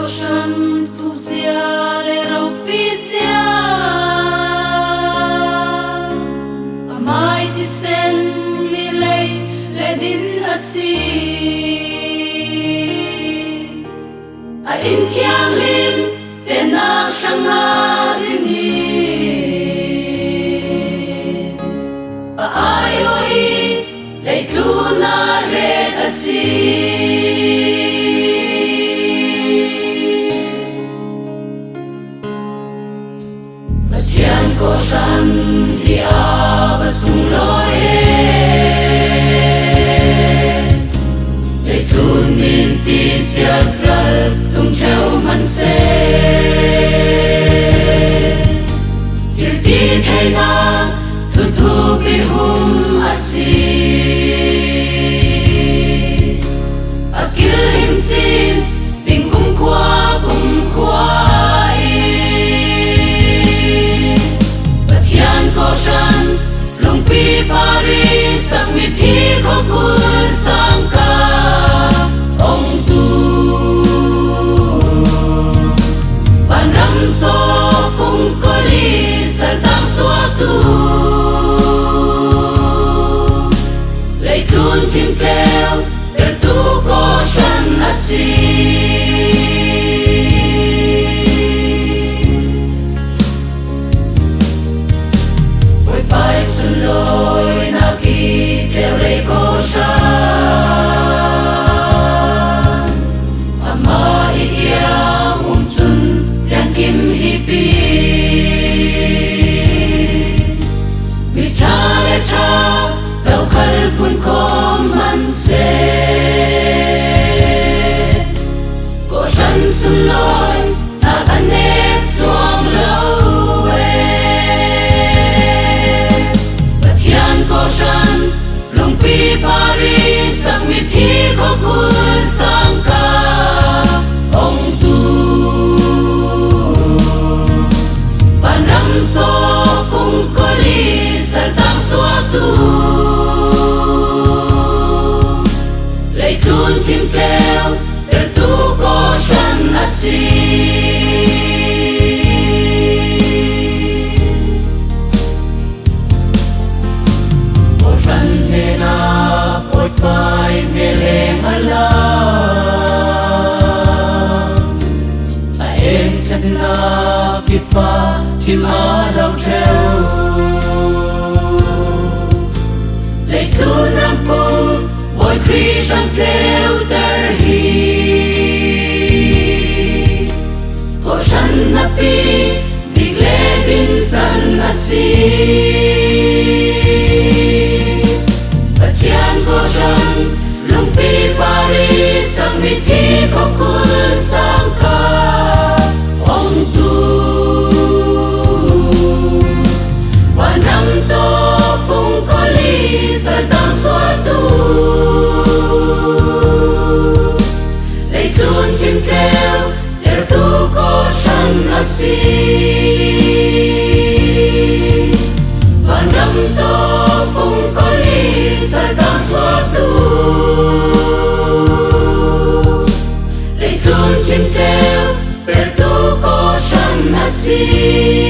shan tu zia le ro pi zia amai ti sen ni le din asi a in chiang lim te na shanga din hi a ai o i le tu na re asi ko shan hi a basung loi le tun min ti siat ral tung cheu man se tir ti thai na thu thu bi hum asi akil him sin ting kum kwa ko shan lung pi pari sak mi thi ko kul sang ka ong tu pan ram to phung ko li sal tang swa tu lei kun tim keo ter tu ko shan asi loi na ki kêu le ko shan ama i ia chun giang kim hi pi mi cha le cha đâu khal phun khom man se ko shan sun loi ta kan nep chuang lâu shan lung pi pari sak mi thi ko kul sang ka ong tu pan ram to phung ko li sal tang swa tu lei kun tim keo ter tu ko shan asi pai me leng ala a em thân na kịp pha chim a đâu treo lệ thun ram pum boy Christian kêu ter hi ko shan na pi big le din san asi ko shan lung pi pari sak mi thi ko kul sang ka ong tu wan ram to phung ko li sa tang swa tu le tun tim keo ter tu ko shan asi wan ram to phung ko li sa tang swa tu le tun tim keo ter tu ko shan asi